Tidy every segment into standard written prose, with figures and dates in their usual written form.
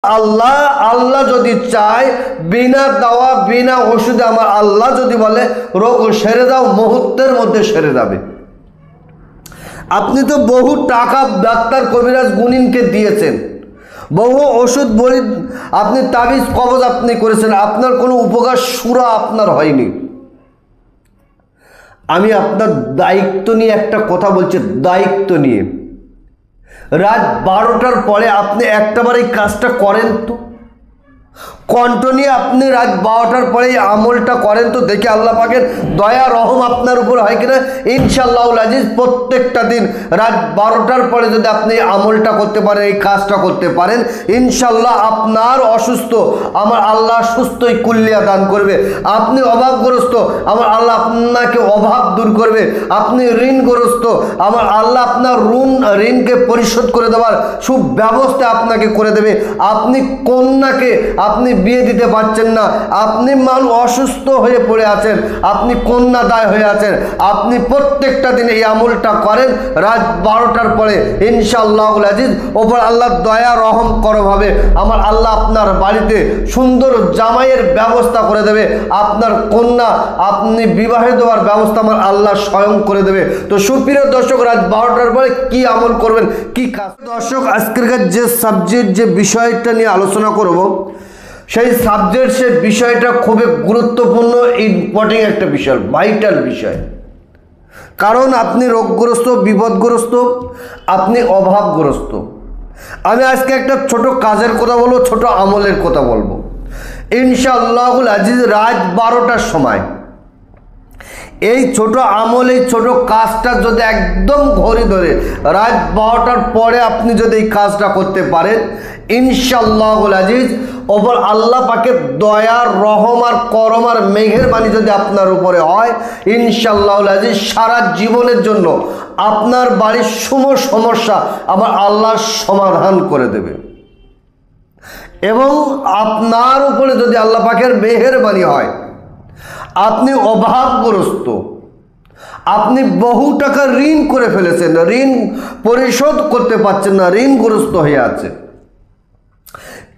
আল্লাহ আল্লাহ যদি চায় বিনা দাওয়া বিনা ওষুধে আমার আল্লাহ যদি বলে রোগ সেরে দাও, মুহূর্তের মধ্যে সেরে যাবে। আপনি তো বহু টাকা ডাক্তার কবিরাজ গুণিনকে দিয়েছেন, বহু ওষুধ বলি আপনি তাবিজ কবজ আপনি করেছেন, আপনার কোনো উপকার সুরা আপনার হয়নি। আমি আপনার দায়িত্ব নিয়ে একটা কথা বলছি, দায়িত্ব নিয়ে রাত 12টার পরে আপনি একটাবার এই কাজটা করেন তো, কণ্ঠ নিয়ে আপনি রাত 12টার পরে এই আমলটা করেন তো, দেখে আল্লাহ পাকের দয়া রহম আপনার উপর হয় কিনা। ইনশাআল্লাহুল আজিজ প্রত্যেকটা দিন রাত 12টার পরে যদি আপনি এই আমলটা করতে পারেন, এই কাজটা করতে পারেন, ইনশাআল্লাহ আপনার অসুস্থ আমার আল্লাহ সুস্থই কুল্লিয়া দান করবে। আপনি অভাবগ্রস্ত আমার আল্লাহ আপনাকে অভাব দূর করবে। আপনি ঋণগ্রস্ত আমার আল্লাহ আপনার ঋণকে পরিশোধ করে দেওয়ার সুব্যবস্থা আপনাকে করে দেবে। আপনি কন্যাকে আপনি বিয়ে দিতে পারছেন না, আপনি মানুষ অসুস্থ হয়ে পড়ে আছেন, আপনি কন্যা দায় হয়ে আছেন, আপনি প্রত্যেকটা দিন এই আমলটা করেন রাত 12টার পরে, ইনশাআল্লাহুল আজিজ ওপর আল্লাহর দয়া রহম করব হবে আমার আল্লাহ আপনার বাড়িতে সুন্দর জামাইয়ের ব্যবস্থা করে দেবে। আপনার কন্যা আপনি বিবাহে দেওয়ার ব্যবস্থা আমার আল্লাহ স্বয়ং করে দেবে। তো সুপ্রিয় দর্শক, রাত 12টার পরে কি আমল করবেন, কি কাজ। দর্শক, আজকের যে সাবজেক্ট যে বিষয়টা নিয়ে আলোচনা করব, সেই সাবজেক্ট সে বিষয়টা খুবই গুরুত্বপূর্ণ, ইম্পর্টেন্ট একটা বিষয়, ভাইটাল বিষয়। কারণ আপনি রোগগ্রস্ত, বিপদগ্রস্ত, আপনি অভাবগ্রস্ত। আমি আজকে একটা ছোট কাজের কথা বলবো, ছোট আমলের কথা বলবো। ইনশাআল্লাহুল আজিজ রাত 12টার সময় এই ছোট আমল, এই ছোট কাজটা যদি একদম ঘড়ি ধরে রাত 12টার পরে আপনি যদি এই কাজটা করতে পারেন, ইনশাআল্লাহুল আজিজ ওপর আল্লাহ পাকের দয়া রহম আর করম আর মেহেরবানি যদি আপনার উপরে হয়, ইনশাআল্লাহুল আজিজ সারা জীবনের জন্য আপনার বাড়ির সমস্যা আমার আল্লাহ সমাধান করে দেবে। এবং আপনার উপরে যদি আল্লাহ পাকের মেহেরবানি হয়, আপনি অভাবগ্রস্ত, আপনি বহু টাকা ঋণ করে ফেলেছেন, ঋণ পরিশোধ করতে পারছেন না, ঋণগ্রস্ত হয়ে আছে,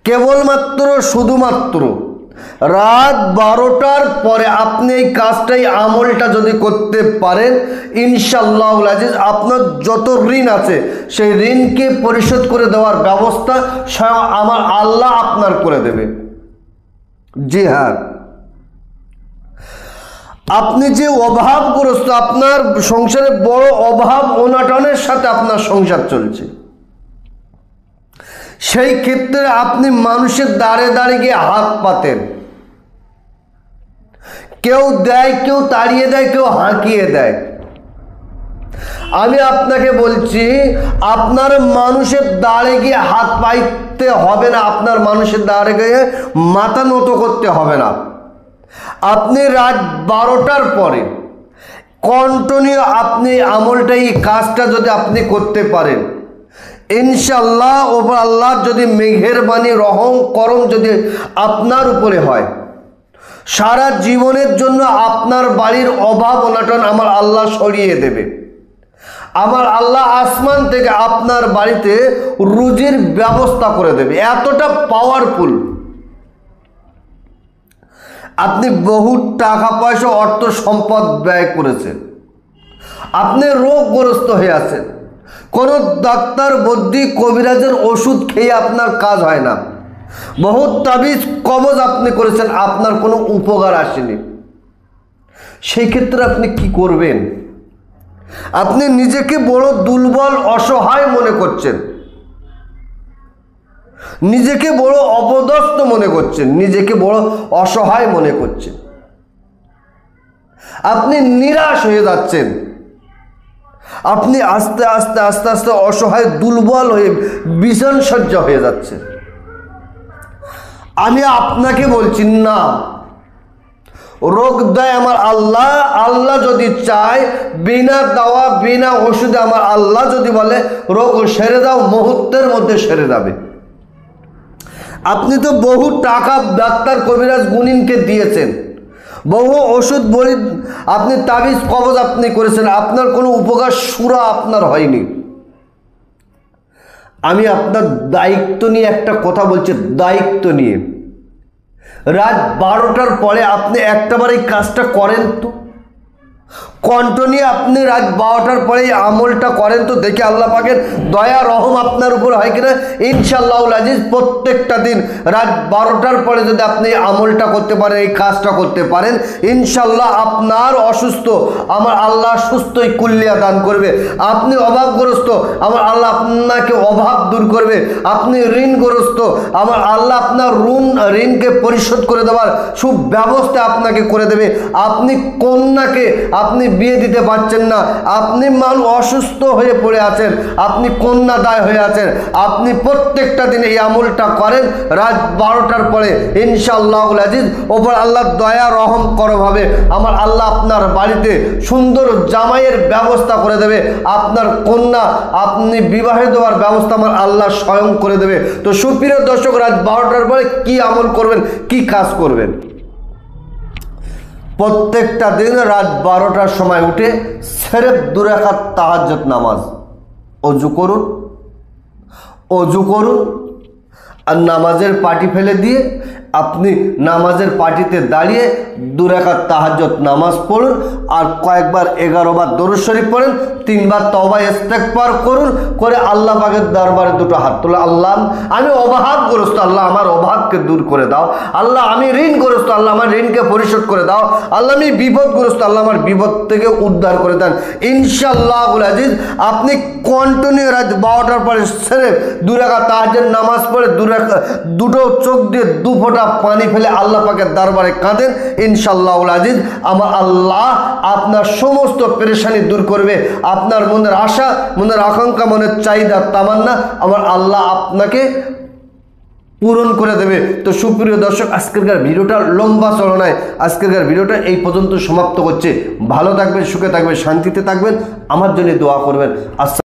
কেবলমাত্র শুধুমাত্র রাত 12টার পরে আপনি এই কাজটাই আমলটা যদি করতে পারেন, ইনশাআল্লাহুল আজিজ আপনার যত ঋণ আছে সেই ঋণকে পরিশোধ করে দেওয়ার ব্যবস্থা স্বয়ং আমার আল্লাহ আপনার করে দেবে। জি হ্যাঁ, আপনি যে অভাবগ্রস্ত, আপনার সংসারে বড় অভাব অনাটনের সাথে আপনার সংসার চলছে, সেই ক্ষেত্রে আপনি মানুষের দ্বারে দ্বারে গিয়ে হাত পাতেন, কেউ দেয়, কেউ তাড়িয়ে দেয়, কেউ হাঁকিয়ে দেয়। আমি আপনাকে বলছি, আপনার মানুষের দ্বারে গিয়ে হাত পাইতে হবে না, আপনার মানুষের দ্বারে গিয়ে মাথা নত করতে হবে না। আপনি রাত 12টার পরে কন্টিনিউ আপনি আমলটা, এই কাজটা যদি আপনি করতে পারেন, ইনশাআল্লাহ ওপর আল্লাহ যদি মেহেরবানি রহম করম যদি আপনার উপরে হয়, সারা জীবনের জন্য আপনার বাড়ির অভাব অনাটন আমার আল্লাহ সরিয়ে দেবে। আমার আল্লাহ আসমান থেকে আপনার বাড়িতে রুজির ব্যবস্থা করে দেবে। এতটা পাওয়ারফুল। আপনি বহু টাকা পয়সা অর্থ সম্পদ ব্যয় করেছেন, আপনি রোগগ্রস্ত হয়ে আছেন, কোনো ডাক্তার বুদ্ধি কবিরাজের ওষুধ খেয়ে আপনার কাজ হয় না, বহু তাবিজ কবজ আপনি করেছেন, আপনার কোনো উপকার আসেনি। সেই ক্ষেত্রে আপনি কি করবেন? আপনি নিজেকে বড় দুর্বল অসহায় মনে করছেন, নিজেকে বড় অপদস্থ মনে করছেন, নিজেকে বড় অসহায় মনে করছেন, আপনি নিরাশ হয়ে যাচ্ছেন, আপনি আস্তে আস্তে আস্তে আস্তে অসহায় দুর্বল হয়ে বিষণ সজ্জা হয়ে যাচ্ছে। আমি আপনাকে বলছি না, রোগ দেয় আমার আল্লাহ, আল্লাহ যদি চায় বিনা দাওয়া বিনা ওষুধে আমার আল্লাহ যদি বলে রোগ সেরে দাও, মুহূর্তের মধ্যে সেরে যাবে। আপনি তো বহু টাকা ডাক্তার কবিরাজ গুণিনকে দিয়েছেন, বহু ওষুধ বলি আপনি তাবিজ কবজ আপনি করেছেন, আপনার কোনো উপকার সুরা আপনার হয়নি। আমি আপনার দায়িত্ব নিয়ে একটা কথা বলছি, দায়িত্ব নিয়ে। রাত 12টার পরে আপনি একটাবার এই কাজটা করেন তো, কন্টিনিউ আপনি রাত 12টার পরে এই আমলটা করেন তো, দেখে আল্লাহ পাকের দয়া রহম আপনার উপর হয় কিনা। ইনশাআল্লাহুল আজিজ প্রত্যেকটা দিন রাত 12টার পরে যদি আপনি এই আমলটা করতে পারেন, এই কাজটা করতে পারেন, ইনশাআল্লাহ আপনার অসুস্থ আমার আল্লাহ সুস্থই কুল্লিয়া দান করবে। আপনি অভাবগ্রস্ত আমার আল্লাহ আপনাকে অভাব দূর করবে। আপনি ঋণগ্রস্ত আমার আল্লাহ আপনার ঋণকে পরিশোধ করে দেওয়ার সুব্যবস্থা আপনাকে করে দেবে। আপনি কন্যাকে আপনি বিয়ে দিতে পারছেন না, আপনি মানুষ অসুস্থ হয়ে পড়ে আছেন, আপনি কন্যা দায় হয়ে আছেন, আপনি প্রত্যেকটা দিন এই আমলটা করেন রাত 12টার পরে, ইনশাআল্লাহুল আজিজ ওপর আল্লাহ দয়া রহম করভাবে আমার আল্লাহ আপনার বাড়িতে সুন্দর জামাইয়ের ব্যবস্থা করে দেবে। আপনার কন্যা আপনি বিবাহে দেওয়ার ব্যবস্থা আমার আল্লাহ স্বয়ং করে দেবে। তো সুপ্রিয় দর্শক, রাত 12টার পরে কি আমল করবেন, কি কাজ করবেন? প্রত্যেকটা দিন রাত 12টার সময় উঠে সেরেফ 2 রাকাত তাহাজ্জুদ নামাজ অজু করুন আর নামাজের পাটি ফেলে দিয়ে আপনি নামাজের পাটিতে দাঁড়িয়ে 2 রাকাত তাহাজ্জুদ নামাজ পড়ুন আর কয়েকবার 11 বার দরুদ শরীফ পড়েন, 3 বার তওবা ইস্তেগফার করুন, করে আল্লাহ পাকের দরবারে দুটো হাত তুলে, আল্লাহ আমি অভাবগ্রস্ত, আল্লাহ আমার অভাবকে দূর করে দাও, আল্লাহ আমি ঋণগ্রস্ত, আল্লাহ আমার ঋণকে পরিশোধ করে দাও, আল্লাহ আমি বিপদগ্রস্ত, আল্লাহ আমার বিপদ থেকে উদ্ধার করে দেন। ইনশাআল্লাহুল আজিজ আপনি কন্টিনিউ রাত 12টার পরে সেরেফ 2 রাকাত তাহাজ্জুদ নামাজ পড়ে দুটো চোখ দিয়ে 2 ফোঁটা পানি ফেলে আল্লাহ পাকের দরবারে কাঁদেন, ইনশাআল্লাহুল আজিজ আমার আল্লাহ আপনার সমস্ত পেরেশানি দূর করবে। আপনার মনের আশা, মনের আকাঙ্ক্ষা, মনের চাহিদা তামান্না আমার আল্লাহ আপনাকে পূরণ করে দেবে। তো সুপ্রিয় দর্শক, আজকেরকার ভিডিওটা লম্বা চলো নয়, আজকেরকার ভিডিওটা এই পর্যন্ত সমাপ্ত করছে। ভালো থাকবেন, সুখে থাকবেন, শান্তিতে থাকবেন, আমার জন্য দোয়া করবেন।